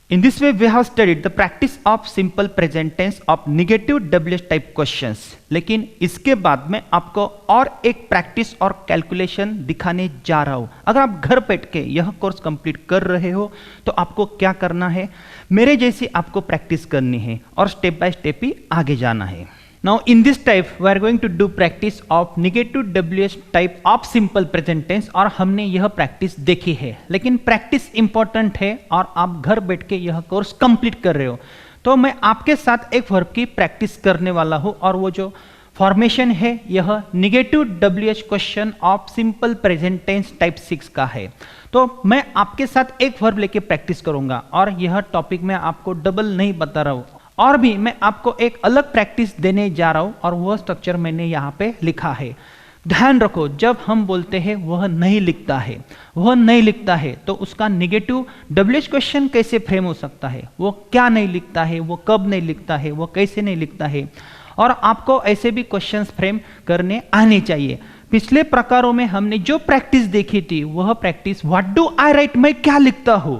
In this way, we have studied the practice of simple present tense of negative WH type questions. लेकिन इसके बाद में आपको और एक प्रैक्टिस और कैलकुलेशन दिखाने जा रहा हूं। अगर आप घर बैठ के यह कोर्स कंप्लीट कर रहे हो तो आपको क्या करना है, मेरे जैसी आपको प्रैक्टिस करनी है और स्टेप बाय स्टेप ही आगे जाना है। Now in this type we are going to do practice of negative WH type of simple present tense और हमने यह प्रैक्टिस देखी है, लेकिन प्रैक्टिस इंपॉर्टेंट है और आप घर बैठ के यह कोर्स कंप्लीट कर रहे हो तो मैं आपके साथ एक वर्ब की प्रैक्टिस करने वाला हूं और वो जो फॉर्मेशन है यह negative WH question of simple present tense type 6 का है। तो मैं आपके साथ एक वर्ब लेके प्रैक्टिस करूंगा और यह टॉपिक मैं आपको डबल नहीं बता रहा हूं और भी मैं आपको एक अलग प्रैक्टिस देने जा रहा हूं और वह स्ट्रक्चर मैंने यहां पे लिखा है। ध्यान रखो, जब हम बोलते हैं वह नहीं लिखता है तो उसका नेगेटिव WH क्वेश्चन कैसे फ्रेम हो सकता है, वो क्या नहीं लिखता है, वो कब नहीं लिखता है, वो कैसे नहीं लिखता है, और आपको ऐसे भी क्वेश्चंस फ्रेम करने आने चाहिए। पिछले प्रकारों में हमने जो प्रैक्टिस देखी थी वह practice what do I write, मैं क्या लिखता हूं,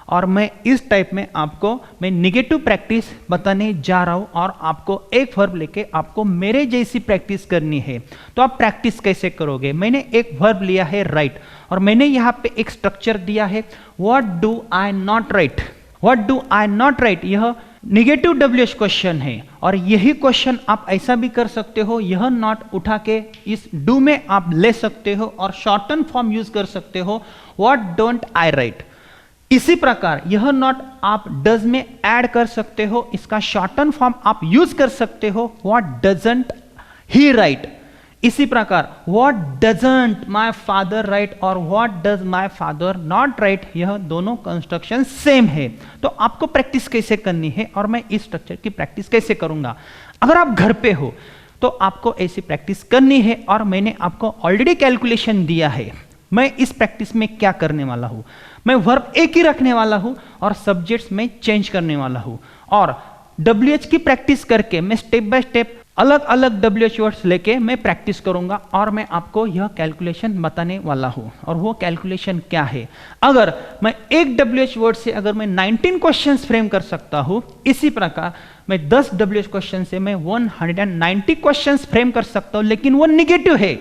और मैं इस टाइप में आपको मैं नेगेटिव प्रैक्टिस बताने जा रहा हूं और आपको एक वर्ब लेके आपको मेरे जैसी प्रैक्टिस करनी है। तो आप प्रैक्टिस कैसे करोगे, मैंने एक वर्ब लिया है राइट और मैंने यहां पे एक स्ट्रक्चर दिया है what do I not write. What do I not write यह नेगेटिव WH क्वेश्चन है और यही क्वेश्चन आप ऐसा भी कर सकते हो, यह नॉट उठा के इस डू में आप ले सकते हो और शॉर्टन फॉर्म यूज कर सकते हो व्हाट डोंट आई राइट। इसी प्रकार यह नॉट आप डज में ऐड कर सकते हो, इसका शॉर्टन फॉर्म आप यूज कर सकते हो व्हाट डजंट ही राइट। इसी प्रकार what doesn't my father write और what does my father not write, यह दोनों कंस्ट्रक्शन सेम है। तो आपको प्रैक्टिस कैसे करनी है और मैं इस स्ट्रक्चर की प्रैक्टिस कैसे करूंगा। अगर आप घर पे हो तो आपको ऐसी प्रैक्टिस करनी है और मैंने आपको ऑलरेडी कैलकुलेशन दिया है। मैं इस प्रैक्टिस में क्या करने वाला हूं, मैं वर्ब एक ही रखने वाला हूं और सब्जेक्ट्स में चेंज करने वाला हूं और WH की प्रैक्टिस करके मैं स्टेप बाय स्टेप अलग अलग WH वर्ड्स लेके मैं प्रैक्टिस करूंगा और मैं आपको यह कैलकुलेशन बताने वाला हूं। और वो कैलकुलेशन क्या है, अगर मैं एक WH वर्ड से अगर मैं 19 क्वेश्चंस फ्रेम कर सकता हूं, इसी प्रकार मैं 10 WH क्वेश्चन से मैं 190 क्वेश्चंस फ्रेम कर सकता हूं, लेकिन वो निगेटिव है।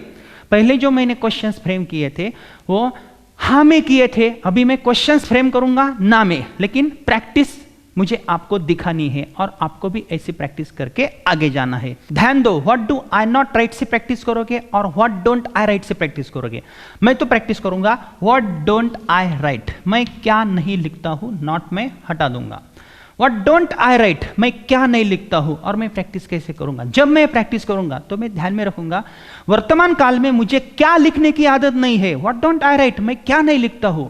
पहले जो मैंने क्वेश्चंस फ्रेम किए थे वो हाँ में किए थे, अभी मैं क्वेश्चंस फ्रेम करूंगा ना में, लेकिन प्रैक्टिस मुझे आपको दिखानी है और आपको भी ऐसी प्रैक्टिस करके आगे जाना है। ध्यान दो, what do I not right से प्रैक्टिस करोगे और व्हाट डोंट आई राइट से प्रैक्टिस करोगे। मैं तो प्रैक्टिस करूंगा व्हाट डोंट आई राइट, मैं क्या नहीं लिखता हूं, नॉट में हटा दूंगा। व्हाट डोंट आई राइट, मैं क्या नहीं लिखता हूं और मैं प्रैक्टिस कैसे करूंगा। जब मैं प्रैक्टिस करूंगा तो मैं ध्यान में रखूंगा वर्तमान काल में मुझे क्या लिखने की आदत नहीं है। व्हाट डोंट आई राइट, मैं क्या नहीं लिखता हूं।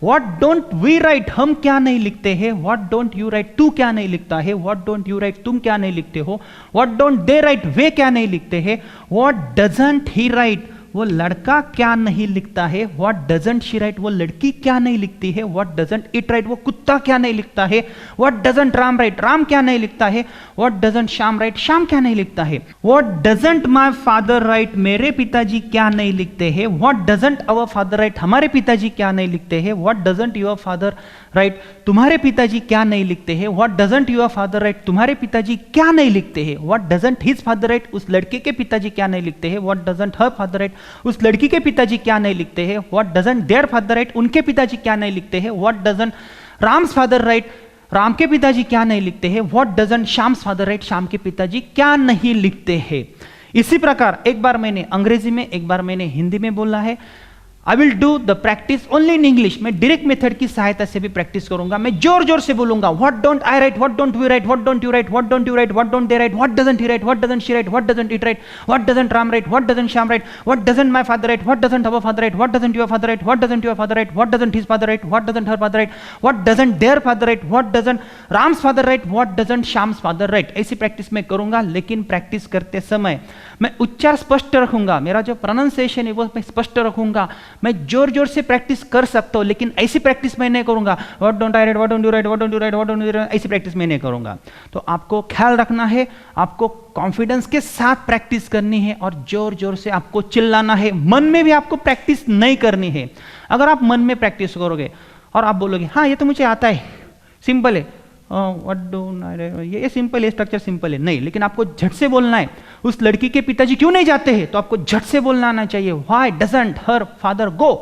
व्हाट डोंट वी राइट, हम क्या नहीं लिखते हैं। व्हाट डोंट यू राइट, तू क्या नहीं लिखता है। व्हाट डोंट यू राइट, तुम क्या नहीं लिखते हो। व्हाट डोंट दे राइट, वे क्या नहीं लिखते हैं। व्हाट डजंट ही राइट, वो लड़का क्या नहीं लिखता है। व्हाट डजंट शी राइट, वो लड़की क्या नहीं लिखती है। व्हाट डजंट इट राइट, वो कुत्ता क्या नहीं लिखता है। What doesn't Ram write, Ram क्या नहीं लिखता है। What doesn't Shyam write, Shyam क्या नहीं लिखता है। What doesn't my father write, मेरे पिताजी क्या नहीं लिखते हैं। What doesn't our father write, हमारे पिताजी क्या नहीं लिखते हैं। What doesn't your father write, तुम्हारे पिताजी क्या नहीं लिखते हैं। What doesn't your father write, तुम्हारे पिताजी क्या नहीं लिखते हैं। What doesn't his father write, उस लड़के के पिताजी क्या नहीं लिखते हैं। What doesn't her father write, उस लड़की के पिताजी क्या नहीं लिखते हैं। What doesn't their father write, उनके पिताजी क्या नहीं लिखते हैं। What doesn't Ram's father write, Ram के पिताजी क्या नहीं लिखते हैं। What doesn't Shyam's father write, Shyam के पिताजी क्या नहीं लिखते हैं। इसी प्रकार एक बार मैंने अंग्रेजी में, एक बार मैंने हिंदी में बोला है। I will do the practice only in English, मैं डायरेक्ट मेथड की सहायता से भी प्रैक्टिस करूंगा। मैं जोर जोर से बोलूंगा what don't I write, what don't we write, what don't you write, what don't you write, what don't they write, what doesn't he write, what doesn't she write, what doesn't it write, what doesn't Ram write, what doesn't Shyam write, what doesn't my father write, what doesn't our father write, what doesn't your father write, what doesn't your father write, what doesn't his father write, what doesn't her father write, what doesn't their father write, what doesn't Ram's father write, what doesn't Shyam's father right. ऐसी practice मैं करूंगा, लेकिन practice करते समय मैं उच्चार स्पष्ट रखूंगा, मेरा जो प्रोनाउंसिएशन है वो मैं स्पष्ट रखूंगा। मैं जोर जोर से प्रैक्टिस कर सकता हूं, लेकिन ऐसी प्रैक्टिस मैं नहीं करूंगा what don't I write, what don't you write, what don't you write, what don't you right, ऐसी प्रैक्टिस मैं नहीं करूंगा। तो आपको ख्याल रखना है, आपको कॉन्फिडेंस के साथ प्रैक्टिस करनी है और जोर जोर से आपको चिल्लाना है। मन में भी आपको प्रैक्टिस नहीं करनी है। अगर आप मन में प्रैक्टिस करोगे और आप बोलोगे हाँ ये तो मुझे आता है, सिंपल है, व्हाट डू, ये सिंपल है, स्ट्रक्चर सिंपल है नहीं, लेकिन आपको झट से बोलना है उस लड़की के पिताजी क्यों नहीं जाते हैं, तो आपको झट से बोलना आना चाहिए why doesn't her father go.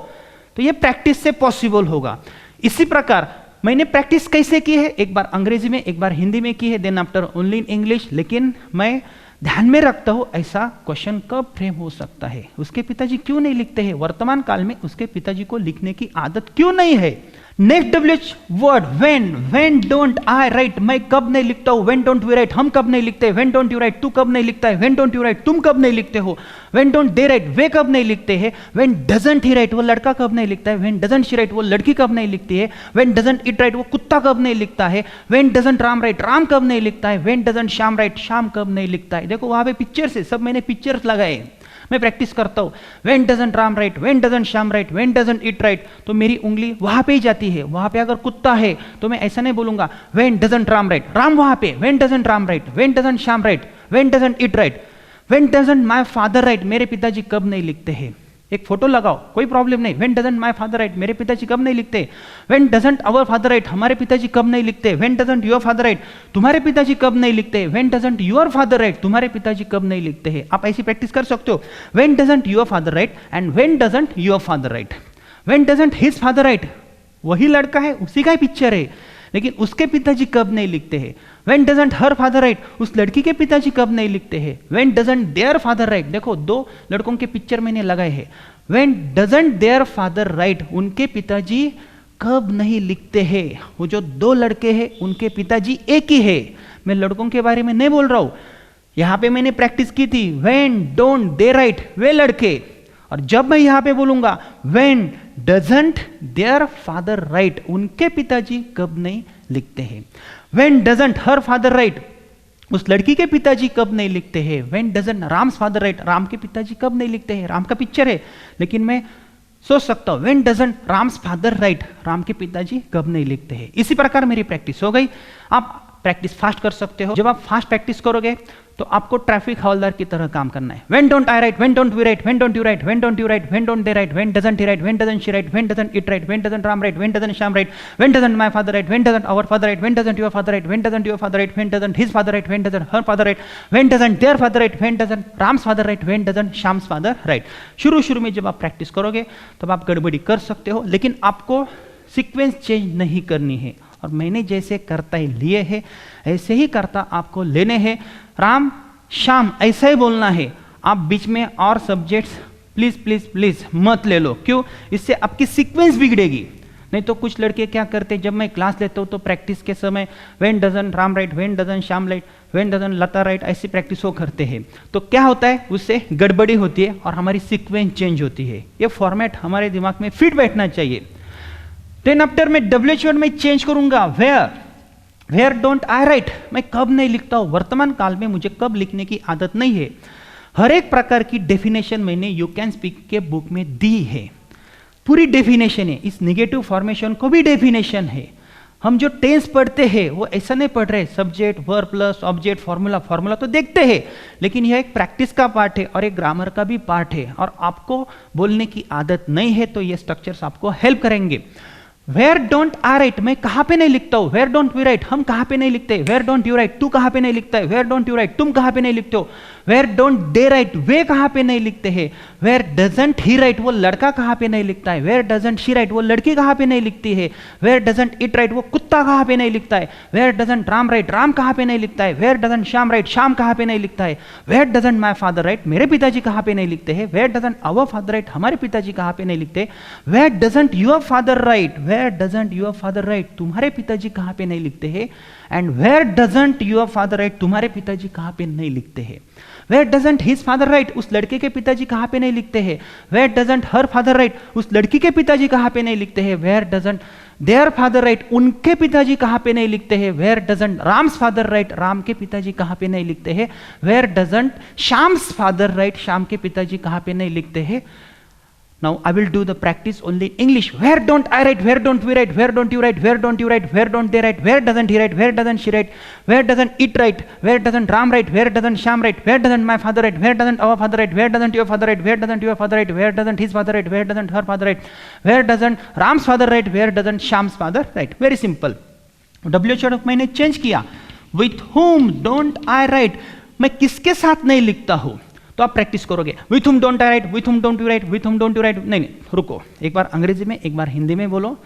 तो ये प्रैक्टिस से पॉसिबल होगा। इसी प्रकार मैंने प्रैक्टिस कैसे की है, एक बार अंग्रेजी में एक बार हिंदी में की है, then after only in English, लेकिन मैं ध्यान में रखता हूं ऐसा क्वेश्चन कब फ्रेम हो सकता है, उसके पिताजी क्यों नहीं लिखते हैं, वर्तमान काल में उसके पिताजी को लिखने की आदत क्यों नहीं है। Next WH word when don't I write, मैं कब नहीं लिखता हूं, व्हेन डोंट वी राइट, हम कब नहीं लिखते, व्हेन डोंट यू राइट, तू कब नहीं लिखता है, व्हेन डोंट यू राइट, तुम कब नहीं लिखते हो, व्हेन डोंट दे राइट, वे कब नहीं लिखते हैं, व्हेन डजंट ही राइट, वो लड़का कब नहीं लिखता है, व्हेन डजंट शी राइट, वो लड़की कब नहीं लिखती है, व्हेन डजंट इट राइट, वो कुत्ता कब नहीं लिखता है, when doesn't Ram write, Ram कब नहीं लिखता है, when doesn't Shyam write, Shyam कब नहीं लिखता है। देखो वहां पे पिक्चर्स है, सब मैंने पिक्चर्स लगाए, मैं प्रैक्टिस करता हूँ। When doesn't Ram write, when doesn't Shyam write, when doesn't it right, तो मेरी उंगली वहां पे ही जाती है। वहां पे अगर कुत्ता है तो मैं ऐसा नहीं बोलूंगा when doesn't Ram write, Ram वहां पे, when doesn't Ram write, when doesn't Shyam write, when doesn't it write, when doesn't my father write, मेरे पिताजी कब नहीं लिखते हैं। एक फोटो लगाओ, कोई प्रॉब्लम नहीं। When doesn't my father write, मेरे पिताजी कब नहीं लिखते। When doesn't our father write, हमारे पिताजी कब नहीं लिखते। When doesn't your father write, तुम्हारे पिताजी कब नहीं लिखते। When doesn't your father write, तुम्हारे पिताजी कब नहीं लिखते हैं। आप ऐसी प्रैक्टिस कर सकते हो। When doesn't your father right and when doesn't your father write. When doesn't his father right, वही लड़का है, उसी का ही पिक्चर है, लेकिन उसके पिताजी कब नहीं लिखते हैं। When doesn't her father write, उस लड़की के पिताजी कब नहीं लिखते हैं। When doesn't their father right, देखो दो लड़कों के पिक्चर मैंने लगाए हैं। When doesn't their father write, उनके पिताजी कब नहीं लिखते हैं। वो जो दो लड़के हैं उनके पिताजी एक ही है। मैं लड़कों के बारे में नहीं बोल रहा हूं, यहां पे मैंने प्रैक्टिस की थी। व्हेन डोंट दे राइट, वे लड़के, और जब मैं यहां पे बोलूंगा when doesn't their father write, उनके पिताजी कब नहीं लिखते हैं। When doesn't her father write, उस लड़की के पिताजी कब नहीं लिखते हैं। When doesn't Ram's father write, Ram के पिताजी कब नहीं लिखते हैं। राम का पिक्चर है, लेकिन मैं सोच सकता हूं when doesn't Ram's father write, Ram के पिताजी कब नहीं लिखते हैं। इसी प्रकार मेरी प्रैक्टिस हो गई। आप प्रैक्टिस फास्ट कर सकते हो। जब आप फास्ट प्रैक्टिस करोगे तो आपको ट्रैफिक हवलदार की तरह काम करना है। When don't I write, when don't we write, when don't you write, when don't you write, when don't they write, when doesn't he write, when doesn't she write, when doesn't it write, when doesn't Ram write, when doesn't Shyam write, when doesn't my father write, when doesn't our father write, when doesn't your father write, when doesn't your father write, when doesn't his father write, when doesn't her father write, when doesn't their father write, when doesn't Ram's father write, when doesn't Shyam's father right. शुरू में जब आप practice करोगे तब आप गड़बड़ी कर सकते हो, लेकिन आपको सीक्वेंस चेंज नहीं करनी है। और मैंने जैसे करता ही लिए है ऐसे ही करता आपको लेने हैं। राम श्याम ऐसा ही बोलना है। आप बीच में और सब्जेक्ट्स प्लीज प्लीज प्लीज मत ले लो, क्यों, इससे आपकी सीक्वेंस बिगड़ेगी। नहीं तो कुछ लड़के क्या करते, जब मैं क्लास लेता हूँ तो प्रैक्टिस के समय when doesn't Ram write, when doesn't Shyam write, when doesn't Lata right, ऐसी प्रैक्टिस वो करते हैं। तो क्या होता है, उससे गड़बड़ी होती है और हमारी सीक्वेंस चेंज होती है। ये फॉर्मेट हमारे दिमाग में फिट बैठना चाहिए। देन आफ्टर मैं WH वर्ड में चेंज करूंगा वेयर डोंट आई राइट, मैं कब नहीं लिखता हूं। वर्तमान काल में मुझे कब लिखने की आदत नहीं है। हर एक प्रकार की डेफिनेशन मैंने यू कैन स्पीक के बुक में दी है, पूरी डेफिनेशन है। इस निगेटिव फॉर्मेशन को भी डेफिनेशन है। हम जो टेंस पढ़ते हैं वो ऐसा नहीं पढ़ रहे subject verb plus object formula तो देखते हैं, लेकिन यह एक प्रैक्टिस का पार्ट है और एक ग्रामर का भी पार्ट है। और आपको बोलने की आदत नहीं है तो ये स्ट्रक्चर्स आपको हेल्प करेंगे। वेयर डोंट आई राइट, मैं कहां पे नहीं लिखता हूं। वेयर डोंट वी राइट, हम कहां पे नहीं लिखते। वेयर डोंट यू राइट, तू कहां पे नहीं लिखता है। वेयर डोंट यू राइट, तुम कहां पे नहीं लिखते हो। वेयर डोंट दे राइट, वे कहां पे नहीं लिखते हैं। वेयर डजंट ही राइट, वो लड़का कहां पे नहीं लिखता है। वेयर डजंट शी राइट, वो लड़की कहां पे नहीं लिखती है। वेयर डजंट इट राइट, वो कुत्ता कहां पे नहीं लिखता है। Where doesn't Ram write, Ram कहां पे नहीं लिखता है। Where doesn't Shyam write, Shyam कहां पे नहीं लिखता है। Where doesn't my father write, मेरे पिताजी कहां पे नहीं लिखते हैं। Where doesn't our father write, हमारे पिताजी कहां पे नहीं लिखते। Where doesn't your father write, where doesn't your father write, तुम्हारे पिताजी कहां पे नहीं लिखते हैं। And where doesn't your father write, तुम्हारे पिताजी कहां पे नहीं लिखते हैं। Where doesn't his father write, उस लड़के के पिताजी कहां पे नहीं लिखते हैं। Where doesn't her father write, उस लड़की के पिताजी कहां पे नहीं लिखते हैं। Where doesn't their father write, उनके पिताजी कहां पे नहीं लिखते हैं। Where doesn't Ram's father write, Ram के पिताजी कहां पे नहीं लिखते हैं। Where doesn't Shyam's father write, Shyam के पिताजी कहां पे नहीं लिखते हैं। Now I will do the practice only in English. Where don't I write? Where don't we write? Where don't you write? Where don't you write? Where don't they write? Where doesn't he write? Where doesn't she write? Where doesn't it write? Where doesn't Ram write? Where doesn't Sham write? Where doesn't my father write? Where doesn't our father write? Where doesn't your father write? Where doesn't your father write? Where doesn't his father write? Where doesn't her father write? Where doesn't Ram's father write? Where doesn't Sham's father write? Very simple. WH word मैंने change किया, with whom don't I write, मैं किसके साथ नहीं लिखता हूं। तो आप प्रैक्टिस करोगे, with whom don't I write, with whom don't you write, with whom don't you right. नहीं, रुको, एक बार अंग्रेजी में एक बार हिंदी में बोलो,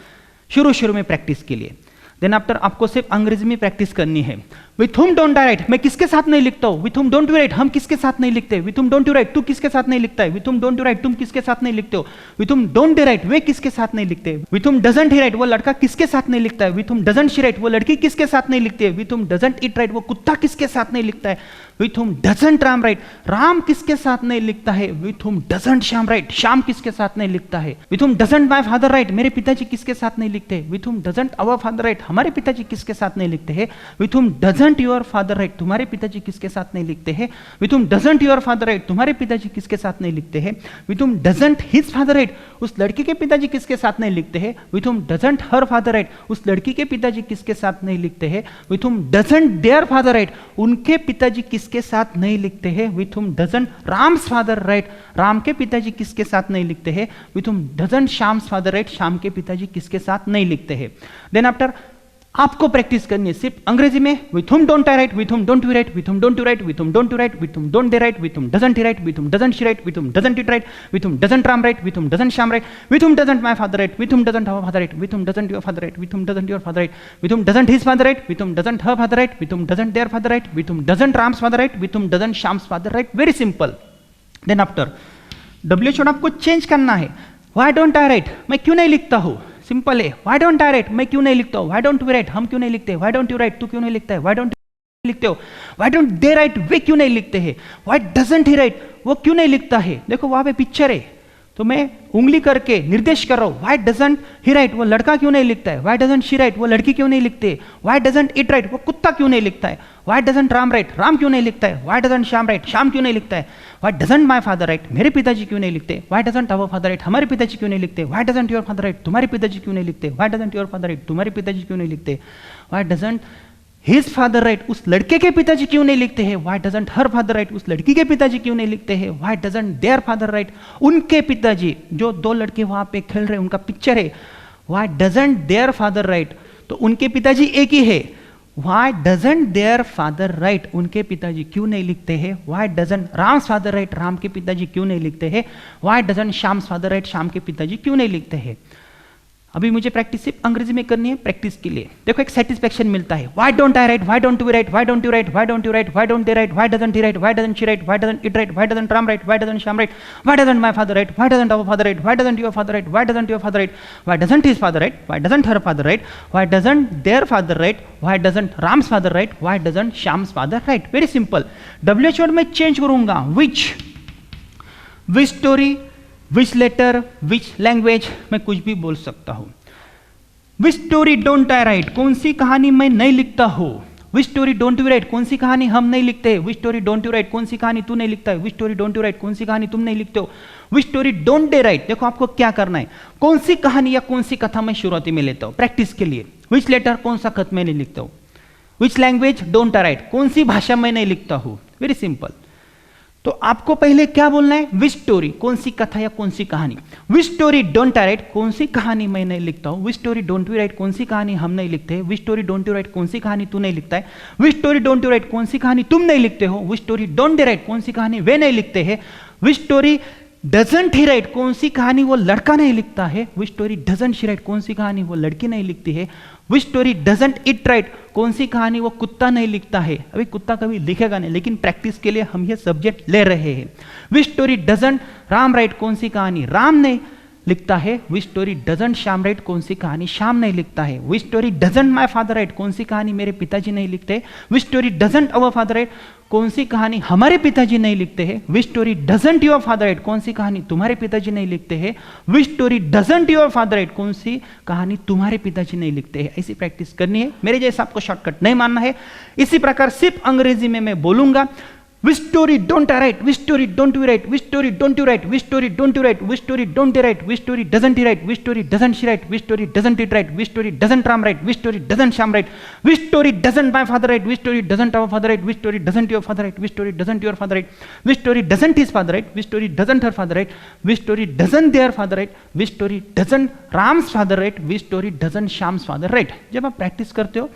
शुरू में प्रैक्टिस के लिए। देन आफ्टर आपको सिर्फ अंग्रेजी में प्रैक्टिस करनी है। With whom don't I write, मैं किसके साथ नहीं लिखता हूं। With whom don't you right, हम किसके साथ नहीं लिखते। With whom don't you right, तू किसके साथ नहीं लिखता है। With whom don't you right, तुम किसके साथ नहीं लिखते हो। With whom don't they right, वे किसके साथ नहीं लिखते। With whom doesn't he right, वो लड़का किसके साथ नहीं लिखता है। With whom doesn't she right, वो लड़की किसके साथ नहीं लिखती है। With whom doesn't it right, वो कुत्ता किसके साथ नहीं लिखता है। With whom doesn't Ram write, Ram किसके साथ नहीं लिखता है। With whom doesn't Shyam write, Shyam किसके साथ नहीं लिखता है। With whom doesn't my father write, मेरे पिताजी किसके साथ नहीं लिखते। With whom doesn't our father write, हमारे पिताजी किसके साथ नहीं लिखते हैं। With whom doesn't your father write, तुम्हारे पिताजी किसके साथ नहीं लिखते हैं। With whom doesn't your father write, तुम्हारे पिताजी किसके साथ नहीं लिखते हैं। With whom doesn't his father write, उस लड़की के पिताजी किसके साथ नहीं लिखते हैं। With whom doesn't her father write, उस लड़की के पिताजी किसके साथ नहीं लिखते हैं। With whom doesn't their father write, उनके पिताजी किसके साथ नहीं लिखते हैं। With whom doesn't Ram's father write, Ram के पिताजी किसके साथ नहीं लिखते हैं। With whom doesn't Shyam's father write, Shyam के पिताजी किसके साथ नहीं लिखते हैं। देन आफ्टर आपको प्रैक्टिस करनी है सिर्फ अंग्रेजी में। With whom don't I write, with whom don't you write, with whom don't you write, with whom don't you write, with whom don't they write, with whom doesn't he write, with whom doesn't she write, with whom doesn't it write, with whom doesn't Ram write, with whom doesn't Shyam write, with whom doesn't my father write, with whom doesn't our father write, with whom doesn't your father write, with whom doesn't your father write, with whom doesn't his father write, with whom doesn't her father write, with whom doesn't their father write, with whom doesn't Ram's father write, with whom doesn't Shyam's father write. Very simple. Then after WH word आपको change करना है। Why don't I write, मैं क्यों नहीं लिखता हूं। Simple है, why don't I write, मैं क्यों नहीं लिखता हूं। व्हाई डोंट वी राइट, हम क्यों नहीं लिखते। व्हाई डोंट यू राइट, तू क्यों नहीं लिखता है। व्हाई डोंट लिखते हो। व्हाई डोंट दे राइट, वे क्यों नहीं लिखते हैं। व्हाई डजंट ही राइट, वो क्यों नहीं लिखता है। देखो वहां पे पिक्चर है, तो मैं उंगली करके निर्देश कर रहा हूं। व्हाई डजंट ही राइट, वो लड़का क्यों नहीं लिखता है। व्हाई डजंट शी राइट, वो लड़की क्यों नहीं लिखते। व्हाई डजंट इट राइट, वो कुत्ता क्यों नहीं लिखता है। Why doesn't Ram write, Ram क्यों नहीं लिखता है। Why doesn't Shyam write, Shyam क्यों नहीं लिखता है। Why doesn't my father write, मेरे पिताजी क्यों नहीं लिखते। Why doesn't our father write, हमारे पिताजी क्यों नहीं लिखते। Why doesn't your father write, तुम्हारे पिताजी क्यों नहीं लिखते। Why doesn't your father write, तुम्हारे पिताजी क्यों नहीं लिखते। Why doesn't his father write, उस लड़के के पिताजी क्यों नहीं लिखते हैं। Why doesn't her father write, उस लड़की के पिताजी क्यों नहीं लिखते हैं। Why doesn't their father write, उनके पिताजी, जो दो लड़के वहां पे खेल रहे हैं उनका पिक्चर है। Why doesn't their father right, तो उनके पिताजी एक ही है। Why doesn't their father write, उनके पिताजी क्यों नहीं लिखते हैं। Why doesn't Ram's father write, Ram के पिताजी क्यों नहीं लिखते हैं। Why doesn't Shyam's father write, Shyam के पिताजी क्यों नहीं लिखते हैं। अभी मुझे प्रैक्टिस सिर्फ अंग्रेजी में करनी है प्रैक्टिस के लिए। देखो एक सेटिस्फैक्शन मिलता है। Why don't I write, why don't we write, why don't you write, why don't you write, why don't they write, why doesn't he write, why doesn't she write, why doesn't it write, why doesn't Ram write, why doesn't Shyam write, why doesn't my father write, why doesn't our father write, why doesn't your father write, why doesn't your father write, why doesn't his father write, why doesn't her father write, why doesn't their father write, why doesn't Ram's father write, why doesn't Shyam's father write. Very simple. WH word में change करूंगा। Which story, which letter, which language, मैं कुछ भी बोल सकता हूं। Which story don't I write, कौन सी कहानी मैं नहीं लिखता हूं। Which story don't you write, कौन सी कहानी हम नहीं लिखते हैं। Which story don't you write, कौन सी कहानी तू नहीं लिखता है। Which story don't you write, कौन सी कहानी तुम नहीं लिखते हो। विच स्टोरी डोंट दे राइट, देखो आपको क्या करना है। कौन सी कहानी या कौन सी कथा मैं शुरुआती में लेता हूं प्रैक्टिस के लिए। विच लेटर, कौन सा खत मैं नहीं लिखता हूं। Which language don't I write, कौन सी भाषा मैं नहीं लिखता हूं। Very simple. तो आपको पहले क्या बोलना है। विच स्टोरी, कौन सी कथा या कौन सी कहानी। विच स्टोरी डोंट आई राइट, कौन सी कहानी मैं नहीं लिखता हूं। Which story don't you write, कौन सी कहानी हम नहीं लिखते। Which story don't you write, कौन सी कहानी तू नहीं लिखता है। Which story don't you write, कौन सी कहानी तुम नहीं लिखते हो। विच स्टोरी डोंट दे राइट, कौन सी कहानी वे नहीं लिखते हैं। Which story doesn't he right, कौन सी कहानी वो लड़का नहीं लिखता है। Which story doesn't she right, कौन सी कहानी वो लड़की नहीं लिखती है। Which story doesn't it right, कौन सी कहानी वो कुत्ता नहीं लिखता है। अभी कुत्ता कभी लिखेगा नहीं, लेकिन प्रैक्टिस के लिए हम ये सब्जेक्ट ले रहे हैं। Which story doesn't Ram write, कौन सी कहानी राम नहीं लिखता है। Which story doesn't Shyam write, कौन सी कहानी श्याम नहीं लिखता है। Which story doesn't my father write, कौन सी कहानी मेरे पिताजी नहीं लिखते। Which story doesn't our father write, कौन सी कहानी हमारे पिताजी नहीं लिखते हैं। Which story doesn't your father write, कौन सी कहानी तुम्हारे पिताजी नहीं लिखते हैं। Which story doesn't your father write, कौन सी कहानी तुम्हारे पिताजी नहीं लिखते हैं। ऐसी प्रैक्टिस करनी है। मेरे जैसा आपको शॉर्टकट नहीं मानना है। इसी प्रकार सिर्फ अंग्रेजी में मैं बोलूंगा। Which story don't I write? Which story don't you write? Which story don't you write? Which story don't you write? Which story don't they write? Which story doesn't he write? Which story doesn't she write? Which story doesn't it write? Which story doesn't Ram write? Which story doesn't Sham write? Which story doesn't my father write? Which story doesn't our father write? Which story doesn't your father write? Which story doesn't your father write? Which story doesn't his father write? Which story doesn't her father write? Which story doesn't their father write? Which story doesn't Ram's father write? Which story doesn't Sham's father write? जब आप practice करते हो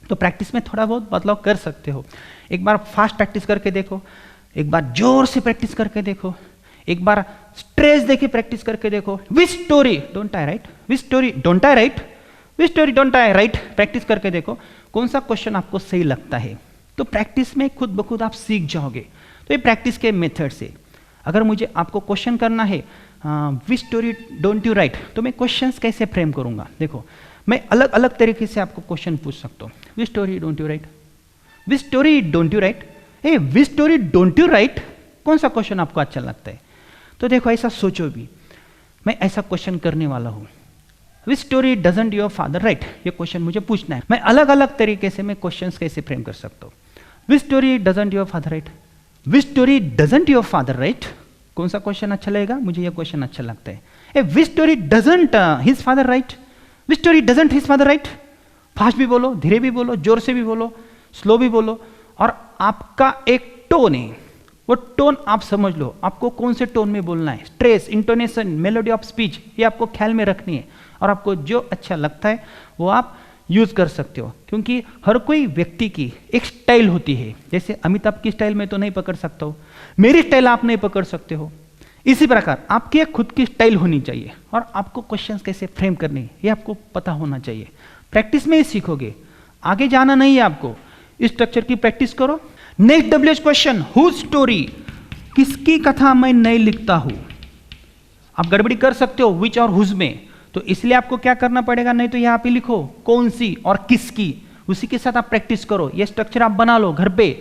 तो practice में थोड़ा बहुत बदलाव कर सकते हो। एक बार फास्ट प्रैक्टिस करके देखो, एक बार जोर से प्रैक्टिस करके देखो, एक बार स्ट्रेस देके प्रैक्टिस करके देखो। Which story don't I write? Which story don't I write? Which story don't I write? Practice करके देखो कौन सा क्वेश्चन आपको सही लगता है। तो प्रैक्टिस में खुद ब खुद आप सीख जाओगे। तो ये प्रैक्टिस के मेथड से अगर मुझे आपको क्वेश्चन करना है which story don't you right, तो मैं क्वेश्चंस कैसे फ्रेम करूंगा। देखो मैं अलग अलग तरीके से आपको क्वेश्चन पूछ सकता हूँ। Which story don't you write? Which story don't you write? Uh which story don't you write, कौन सा क्वेश्चन आपको अच्छा लगता है? तो देखो ऐसा सोचो भी, मैं ऐसा क्वेश्चन करने वाला हूँ। Which story doesn't your father write, ये क्वेश्चन मुझे पूछना है। मैं अलग अलग तरीके से मैं क्वेश्चंस कैसे फ्रेम कर सकता हूँ। Which story doesn't your father write? Which story doesn't your father write, कौन सा क्वेश्चन अच्छा लगेगा? मुझे ये क्वेश्चन अच्छा लगता है। Uh which story doesn't his father write? Which story doesn't his father write? Fast भी बोलो, धीरे भी बोलो, जोर से भी बोलो, स्लो भी बोलो, और आपका एक टोन है, वो टोन आप समझ लो, आपको कौन से टोन में बोलना है। Stress, intonation, melody of speech, ये आपको ख्याल में रखनी है, और आपको जो अच्छा लगता है वो आप यूज कर सकते हो, क्योंकि हर कोई व्यक्ति की एक स्टाइल होती है। जैसे अमिताभ की स्टाइल में तो नहीं पकड़ सकता हो, मेरी स्टाइल आप नहीं पकड़ सकते हो। इसी प्रकार आपकी एक खुद की स्टाइल होनी चाहिए, और आपको क्वेश्चंस कैसे फ्रेम करने हैं ये आपको पता होना चाहिए। प्रैक्टिस में ही सीखोगे, आगे जाना नहीं है आपको। इस स्ट्रक्चर की प्रैक्टिस करो। Next WH question, whose story, किसकी कथा मैं नहीं लिखता हूं। आप गड़बड़ी कर सकते हो विच और हुज में, तो इसलिए आपको क्या करना पड़ेगा, नहीं तो यहां पे लिखो कौन सी और किसकी, उसी के साथ आप प्रैक्टिस करो। ये स्ट्रक्चर आप बना लो घर पे,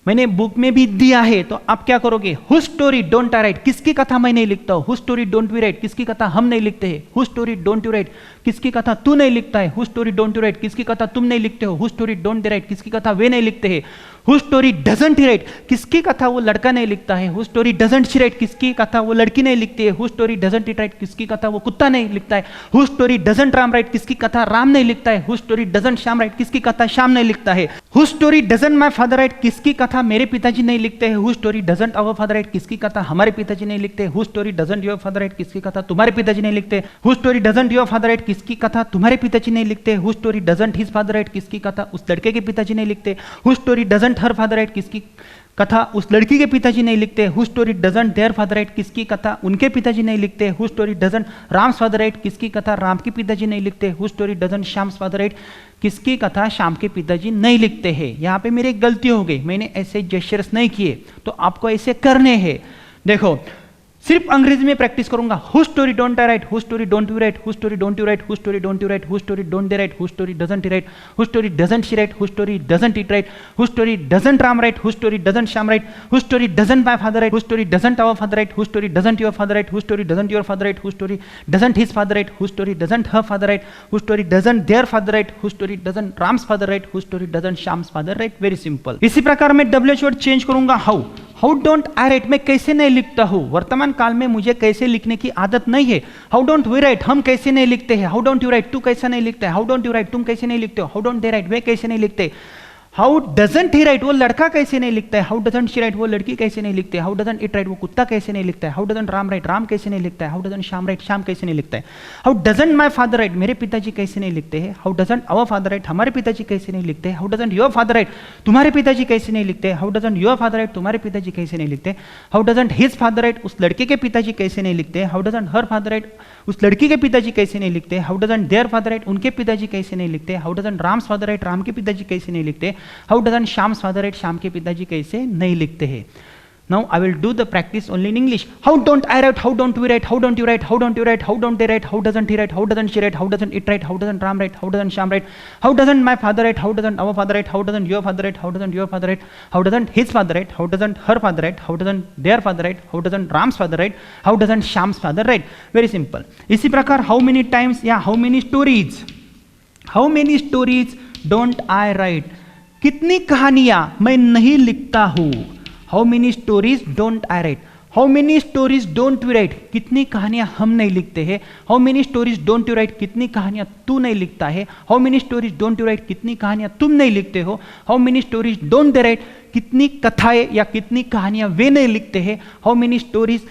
मैंने बुक में भी दिया है। तो आप क्या करोगे, whose story don't I write, किसकी कथा मैं नहीं लिखता हूं। Whose story don't we write, किसकी कथा हम नहीं लिखते हैं। Whose story don't you write, किसकी कथा तू नहीं लिखता है। Whose story don't you write, किसकी कथा तुम नहीं लिखते हो। Whose story don't they write, किसकी कथा वे नहीं लिखते हैं। Whose story doesn't he write, किसकी कथा वो लड़का नहीं लिखता है। Whose story doesn't she write, किसकी कथा वो लड़की नहीं लिखती है। Whose story doesn't it write, किसकी कथा वो कुत्ता नहीं लिखता है। Whose story doesn't Ram write, किसकी कथा राम नहीं लिखता है। Whose story doesn't Shyam write, किसकी कथा श्याम नहीं लिखता है। Whose story doesn't my father write, किसकी कथा मेरे पिताजी नहीं लिखते हैं। Whose story doesn't our father write, किसकी कथा हमारे पिताजी नहीं लिखते। Whose story doesn't your father write, किसकी कथा तुम्हारे पिताजी नहीं लिखते। Whose story doesn't your father write, किसकी कथा तुम्हारे पिताजी नहीं लिखते। Whose story doesn't his father write, किसकी कथा उस लड़के के पिताजी नहीं लिखते। Whose story doesn't her father write, किसकी कथा उस लड़की के पिताजी नहीं लिखते। Whose story doesn't their father write, किसकी कथा उनके पिताजी नहीं लिखते। Whose story doesn't Ram's father write, किसकी कथा राम के पिताजी नहीं लिखते। Whose story doesn't Shyam's father write, किसकी कथा श्याम के पिताजी नहीं लिखते हैं। यहाँ पे मेरी एक गलती हो गई, मैंने ऐसे जेस्चर्स नहीं किए, तो आपको ऐसे करने हैं। देखो सिर्फ अंग्रेजी में प्रैक्टिस करूंगा। Whose story don't I write, whose story don't you write, whose story don't you write, whose story don't you write, whose story don't they write, whose story doesn't he write, whose story doesn't she write, whose story doesn't it write, whose story doesn't Ram write, whose story doesn't Shyam write, whose story doesn't my father write, whose story doesn't our father write, whose story doesn't your father write, whose story doesn't your father write, whose story doesn't his father write, whose story doesn't her father write, whose story doesn't their father write, whose story doesn't Ram's father write, whose story doesn't Shyam's father write. Very simple. इसी प्रकार मैं WH word change करूंगा। How, how don't I write, मैं कैसे नहीं लिखता हूं। वर्तमान काल में मुझे कैसे लिखने की आदत नहीं है। हाउ डोंट वी राइट, हम कैसे नहीं लिखते हैं। हाउ डोंट यू राइट, तू कैसा नहीं लिखता है। हाउ डोंट यू राइट, तुम कैसे नहीं लिखते हो। हाउ डोंट दे राइट, वे कैसे नहीं लिखते। हाउ डजंट ही राइट, वो लड़का कैसे नहीं लिखता है। हाउ डजंट शी राइट, वो लड़की कैसे नहीं लिखते। हाउ डजंट इट राइट, वो कुत्ता कैसे नहीं लिखता है। How doesn't Ram write, Ram कैसे नहीं लिखता है। How doesn't Shyam write, Shyam कैसे नहीं लिखता है। How doesn't my father write, मेरे पिताजी कैसे नहीं लिखते हैं। How doesn't our father write, हमारे पिताजी कैसे नहीं लिखते। How doesn't your father write, तुम्हारे पिताजी कैसे नहीं लिखते। How doesn't your father write, तुम्हारे पिताजी कैसे नहीं लिखते। How doesn't his father write, उस लड़के के पिताजी कैसे नहीं लिखते। How doesn't her father write, उस लड़की के पिताजी कैसे नहीं लिखते। How doesn't their father write, उनके पिताजी कैसे नहीं लिखते। How doesn't Ram's father write, Ram के पिताजी कैसे नहीं लिखते। How doesn't Shyam's father write, Shyam के पिताजी कैसे नहीं लिखते हैं। Now I will do the practice only in English. How don't I write? How don't we write? How don't you write? How don't you write? How don't they write? How doesn't he write? How doesn't she write? How doesn't it write? How doesn't Ram write? How doesn't Sham write? How doesn't my father write? How doesn't our father write? How doesn't your father write? How doesn't your father write? How doesn't his father write? How doesn't her father write? How doesn't their father write? How doesn't Ram's father write? How doesn't Sham's father write? Very simple. इसी प्रकार how many times या how many stories? How many stories don't I write? कितनी कहानियां मैं नहीं लिखता हूं। How many stories don't I write, how many stories don't we write, कितनी कहानियां हम नहीं लिखते हैं, how many stories don't you write, कितनी कहानियां तू नहीं लिखता है, how many stories don't you write, कितनी कहानियां तुम नहीं लिखते हो, how many stories don't they write, कितनी कथाएं या कितनी कहानियां वे नहीं लिखते हैं, how many stories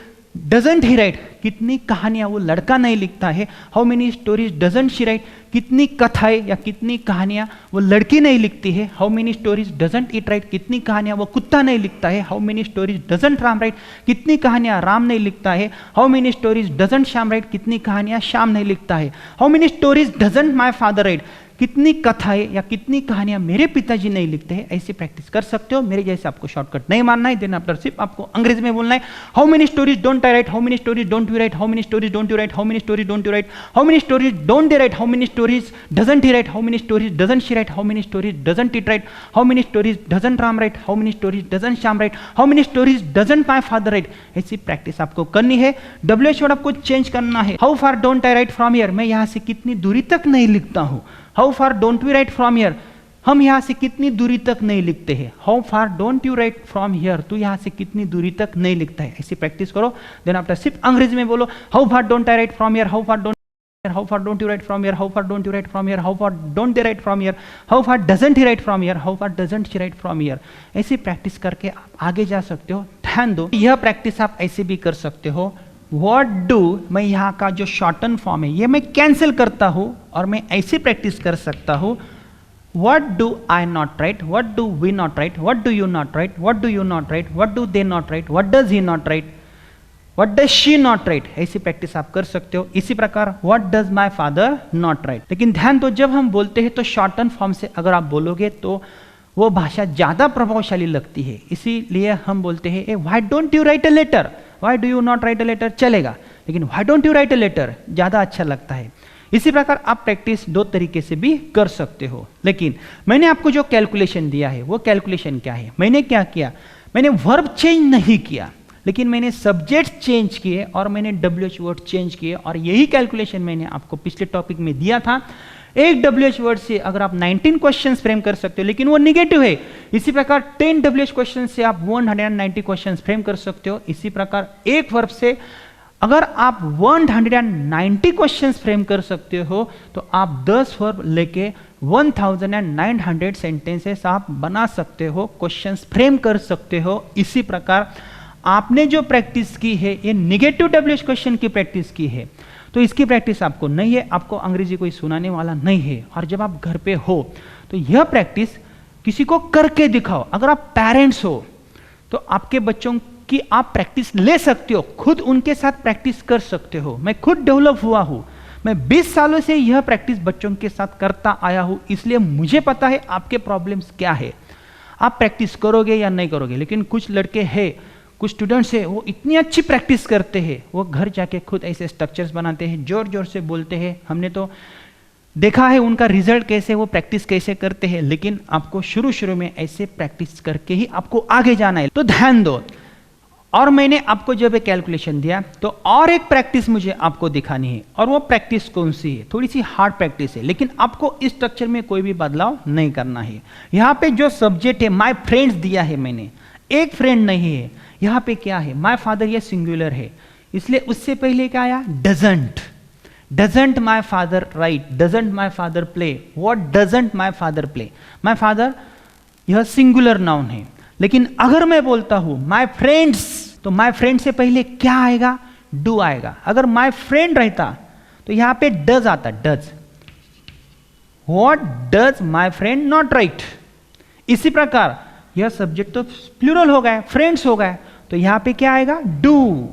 doesn't he write, कितनी कहानियां वो लड़का नहीं लिखता है, how many stories doesn't she right, कितनी कथाएं या कितनी कहानियां वो लड़की नहीं लिखती है, how many stories doesn't it right, कितनी कहानियां वो कुत्ता नहीं लिखता है, how many stories doesn't Ram right, कितनी कहानियां राम नहीं लिखता है, how many stories doesn't Shyam right, कितनी कहानियां श्याम नहीं लिखता है, how many stories doesn't my father right, कितनी कथाएं या कितनी कहानियां मेरे पिताजी नहीं लिखते हैं। ऐसी प्रैक्टिस कर सकते हो। मेरे जैसे आपको शॉर्टकट नहीं मारना है, देन आफ्टर सिर्फ आपको अंग्रेजी में बोलना है। How many stories don't I write, how many stories don't you right, how many stories don't you right, how many stories don't you right, how many stories don't they right, how many stories doesn't he right, how many stories doesn't she right, how many stories doesn't it right, how many stories doesn't Ram right, how many stories doesn't Shyam right, how many stories doesn't my father right. ऐसी practice आपको करनी है। WH word आपको change करना है। How far don't I write from here, मैं यहाँ से कितनी दूरी तक नहीं लिखता हूँ। How far don't we write from here, हम यहाँ से कितनी दूरी तक नहीं लिखते हैं। How far don't you write from here, तू यहाँ से कितनी दूरी तक नहीं लिखता है। ऐसी प्रैक्टिस करो। देन आफ्टर सिर्फ अंग्रेजी में बोलो। How far don't I write from here, how far don't, how far don't you write from here, how far don't you write from here, how far don't they right from here, how far doesn't he right from here, how far doesn't she right from here. ऐसी practice करके आप आगे जा सकते हो। ध्यान दो, यह प्रैक्टिस आप ऐसे भी कर सकते हो। व्हाट डू, मैं यहाँ का जो शॉर्टन फॉर्म है ये मैं कैंसिल करता हूँ और मैं ऐसी प्रैक्टिस कर सकता हूँ। What do I not write, what do we not write, what do you not write, what do you not write, what do they not write, what does he not write, what does she not write. ऐसी practice आप कर सकते हो। इसी प्रकार what does my father not write. लेकिन ध्यान दो, जब हम बोलते हैं तो शॉर्टन फॉर्म से अगर आप बोलोगे तो वो भाषा ज्यादा प्रभावशाली लगती है। इसीलिए हम बोलते हैं why don't you write a letter, why do you not write a letter चलेगा, लेकिन why don't you write a letter ज्यादा अच्छा लगता है। इसी प्रकार आप प्रैक्टिस दो तरीके से भी कर सकते हो। लेकिन मैंने आपको जो कैलकुलेशन दिया है वो कैलकुलेशन क्या है? मैंने क्या किया, मैंने वर्ब चेंज नहीं किया, लेकिन मैंने सब्जेक्ट चेंज किए और मैंने डब्ल्यूएच वर्ड चेंज किए। और यही कैलकुलेशन मैंने आपको पिछले टॉपिक में दिया था। एक डब्ल्यूएच वर्ड से अगर आप 19 क्वेश्चंस फ्रेम कर सकते हो, लेकिन वो निगेटिव है। इसी प्रकार 10 डब्ल्यूएच क्वेश्चन से आप 190 क्वेश्चंस फ्रेम कर सकते हो। इसी प्रकार एक वर्ब से अगर आप 190 क्वेश्चंस फ्रेम कर सकते हो तो आप 10 वर्ब लेके 1900 सेंटेंसेस आप बना सकते हो, क्वेश्चंस फ्रेम कर सकते हो। इसी प्रकार आपने जो प्रैक्टिस की है ये निगेटिव डब्ल्यूएच क्वेश्चन की प्रैक्टिस की है, तो इसकी प्रैक्टिस आपको नहीं है, आपको अंग्रेजी कोई सुनाने वाला नहीं है। और जब आप घर पे हो तो यह प्रैक्टिस किसी को करके दिखाओ। अगर आप पेरेंट्स हो तो आपके बच्चों की आप प्रैक्टिस ले सकते हो, खुद उनके साथ प्रैक्टिस कर सकते हो। मैं खुद डेवलप हुआ हूं, मैं 20 सालों से यह प्रैक्टिस बच्चों के साथ करता आया हूं, इसलिए मुझे पता है आपके प्रॉब्लम्स क्या है। आप प्रैक्टिस करोगे या नहीं करोगे। लेकिन कुछ लड़के हैं, कुछ स्टूडेंट्स है, वो इतनी अच्छी प्रैक्टिस करते हैं, वो घर जाके खुद ऐसे स्ट्रक्चर्स बनाते हैं, जोर जोर से बोलते हैं। हमने तो देखा है उनका रिजल्ट कैसे, वो प्रैक्टिस कैसे करते हैं। लेकिन आपको शुरू शुरू में ऐसे प्रैक्टिस करके ही आपको आगे जाना है। तो ध्यान दो। और मैंने आपको जब एक कैलकुलेशन दिया तो और एक प्रैक्टिस मुझे आपको दिखानी है। और वो प्रैक्टिस कौन सी है? थोड़ी सी हार्ड प्रैक्टिस है, लेकिन आपको इस स्ट्रक्चर में कोई भी बदलाव नहीं करना है। यहाँ पे जो सब्जेक्ट है माय फ्रेंड्स दिया है मैंने, एक फ्रेंड नहीं है। यहाँ पे क्या है? माय फादर, ये सिंगुलर है, इसलिए उससे पहले क्या आया? Doesn't. Doesn't my father right, doesn't my father play. What doesn't my father play? My father यह सिंगुलर नाउन है। लेकिन अगर मैं बोलता हूं माय फ्रेंड्स, तो माय फ्रेंड से पहले क्या आएगा? डू आएगा। अगर माय फ्रेंड रहता तो यहां पे डज आता, does. What does my friend not right. इसी प्रकार यह सब्जेक्ट तो प्लूरल हो गया, फ्रेंड्स हो गए, तो यहां पे क्या आएगा? डू।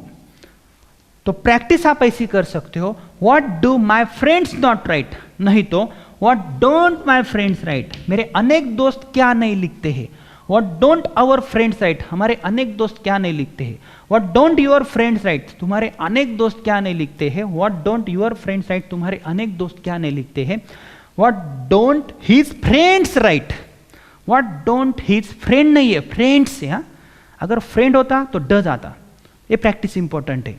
तो प्रैक्टिस आप ऐसी कर सकते हो, what do my friends not write, नहीं तो what don't my friends write, मेरे अनेक दोस्त क्या नहीं लिखते हैं। What don't our friends write, हमारे अनेक दोस्त क्या नहीं लिखते हैं। What don't your friends write, तुम्हारे अनेक दोस्त क्या नहीं लिखते हैं। What don't your friends write, तुम्हारे अनेक दोस्त क्या नहीं लिखते हैं। What don't his friends write, what don't his friend नहीं है, फ्रेंड्स है। हाँ? अगर फ्रेंड होता तो डज आता। ये प्रैक्टिस इंपॉर्टेंट है।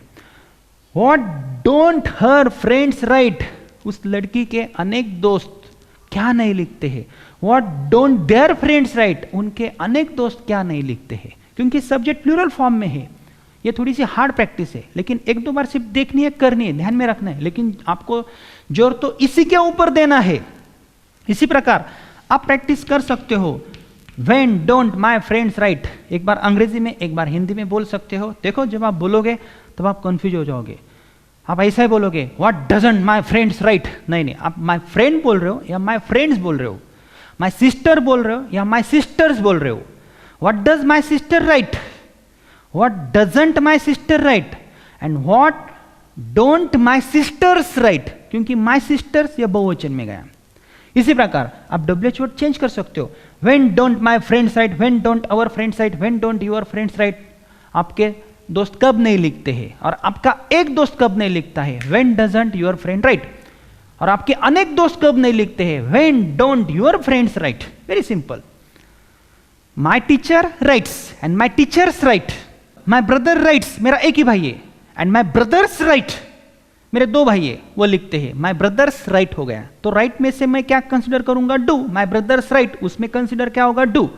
What don't her friends right, उस लड़की के अनेक दोस्त क्या नहीं लिखते हैं। What don't their friends right, उनके अनेक दोस्त क्या नहीं लिखते हैं। क्योंकि सब्जेक्ट प्लूरल फॉर्म में है। ये थोड़ी सी हार्ड प्रैक्टिस है, लेकिन एक दो बार सिर्फ देखनी है, करनी है, ध्यान में रखना है, लेकिन आपको जोर तो इसी के ऊपर देना है। इसी प्रकार आप प्रैक्टिस कर सकते हो, When don't my friends write, एक बार अंग्रेजी में एक बार हिंदी में बोल सकते हो। देखो जब आप बोलोगे तब आप कंफ्यूज हो जाओगे, आप ऐसा ही बोलोगे What doesn't my friends write, नहीं नहीं, आप my friend बोल रहे हो या my friends बोल रहे हो, my sister बोल रहे हो या my sisters बोल रहे हो। What does my sister write, what doesn't my sister write, and what don't my sisters write, क्योंकि my sisters यह बहुवचन में गया। इसी प्रकार आप WH वर्ड चेंज कर सकते हो, When don't my friends write, when don't our friends write, when don't your friends write। आपके दोस्त कब नहीं लिखते हैं और आपका एक दोस्त कब नहीं लिखता है, When doesn't your friend write। और आपके अनेक दोस्त कब नहीं लिखते हैं, When don't your friends write। Very simple. My teacher writes and my teachers write, my brother writes, मेरा एक ही भाई है, and my brothers write, मेरे दो भाई है वो लिखते हैं। माई ब्रदर्स राइट हो गया, तो राइट में से मैं क्या कंसिडर करूंगा, डू। माई ब्रदर्स राइट, उसमें कंसिडर क्या होगा, डू।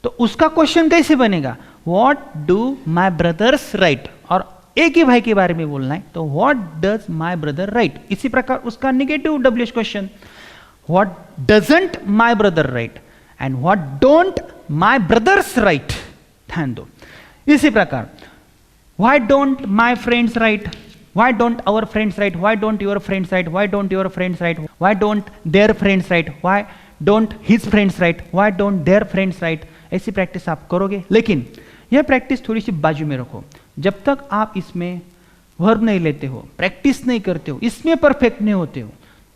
तो उसका क्वेश्चन कैसे बनेगा, what do my brothers right, और एक ही भाई के बारे में बोलना है, तो what does my brother right. इसी प्रकार उसका negative WH question, what doesn't my brother right and what don't my brothers right. ध्यान दो। इसी प्रकार why don't my friends right, why don't our friends write, why don't your friends write, why don't your friends write, why don't their friends write, why don't his friends write, why don't their friends write। ऐसी practice आप करोगे, लेकिन यह practice थोड़ी सी बाजू में रखो। जब तक आप इसमें वर्ब नहीं लेते हो, प्रैक्टिस नहीं करते हो, इसमें परफेक्ट नहीं होते हो,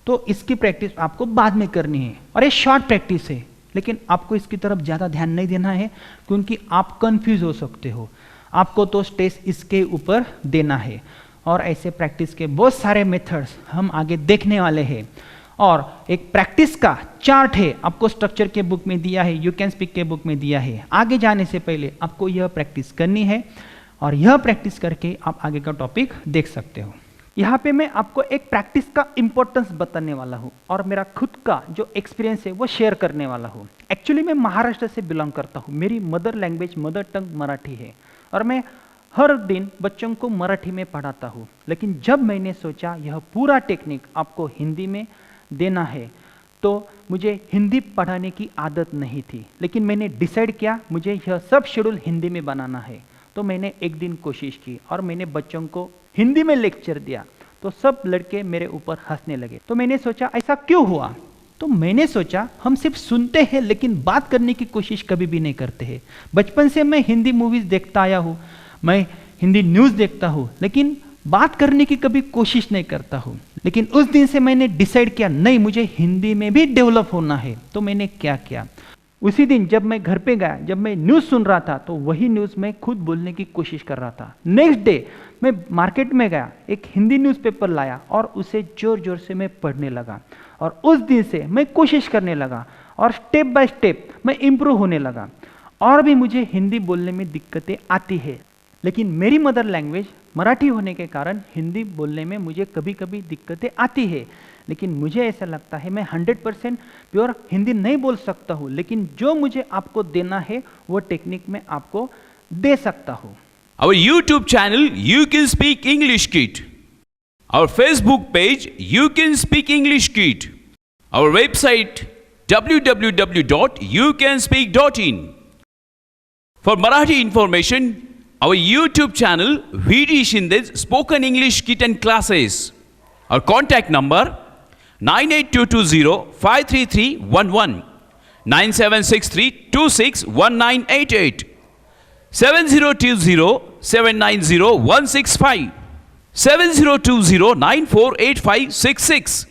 तो इसकी प्रैक्टिस आपको बाद में करनी है। और ये शॉर्ट प्रैक्टिस है, लेकिन आपको इसकी तरफ ज़्यादा ध्यान नहीं देना है, क्योंकि आप कंफ्यूज हो सकते हो। आपको तो स्ट्रेस इसके ऊपर देना है। और ऐसे प्रैक्टिस के बहुत सारे मेथड्स हम आगे देखने वाले हैं। और एक प्रैक्टिस का चार्ट है, आपको स्ट्रक्चर के बुक में दिया है, यू कैन स्पीक के बुक में दिया है। आगे जाने से पहले आपको यह प्रैक्टिस करनी है, और यह प्रैक्टिस करके आप आगे का टॉपिक देख सकते हो। यहाँ पे मैं आपको एक प्रैक्टिस का इंपॉर्टेंस बताने वाला हूँ, और मेरा खुद का जो एक्सपीरियंस है वो शेयर करने वाला हूँ। एक्चुअली मैं महाराष्ट्र से बिलोंग करता हूँ, मेरी mother language, mother tongue Marathi है, और मैं हर दिन बच्चों को मराठी में पढ़ाता हूँ। लेकिन जब मैंने सोचा यह पूरा टेक्निक आपको हिंदी में देना है, तो मुझे हिंदी पढ़ाने की आदत नहीं थी, लेकिन मैंने डिसाइड किया मुझे यह सब शेड्यूल हिंदी में बनाना है। तो मैंने एक दिन कोशिश की और मैंने बच्चों को हिंदी में लेक्चर दिया, तो सब लड़के मेरे ऊपर हंसने लगे। तो मैंने सोचा ऐसा क्यों हुआ, तो मैंने सोचा हम सिर्फ सुनते हैं लेकिन बात करने की कोशिश कभी भी नहीं करते हैं। बचपन से मैं हिंदी मूवीज देखता आया हूँ, मैं हिंदी न्यूज़ देखता हूँ, लेकिन बात करने की कभी कोशिश नहीं करता हूँ। लेकिन उस दिन से मैंने डिसाइड किया नहीं, मुझे हिंदी में भी डेवलप होना है। तो मैंने क्या किया, उसी दिन जब मैं घर पे गया, जब मैं न्यूज़ सुन रहा था, तो वही न्यूज़ मैं खुद बोलने की कोशिश कर रहा था। नेक्स्ट डे मैं मार्केट में गया, एक हिंदी न्यूज़पेपर लाया और उसे जोर जोर से मैं पढ़ने लगा। और उस दिन से मैं कोशिश करने लगा और स्टेप बाय स्टेप मैं इम्प्रूव होने लगा। और भी मुझे हिंदी बोलने में दिक्कतें आती है, लेकिन मेरी मदर लैंग्वेज मराठी होने के कारण हिंदी बोलने में मुझे कभी कभी दिक्कतें आती है। लेकिन मुझे ऐसा लगता है मैं 100% प्योर हिंदी नहीं बोल सकता हूँ, लेकिन जो मुझे आपको देना है वो टेक्निक मैं आपको दे सकता हूँ। Our YouTube channel You Can Speak English Kit. Our Facebook page You Can Speak English Kit. Our website www.youcanspeak.in. For Marathi information, our YouTube channel VD Shinde's Spoken English Kit and Classes. Our contact number 98220-53311, 9763261988, 7020-790-165, 7020-948566.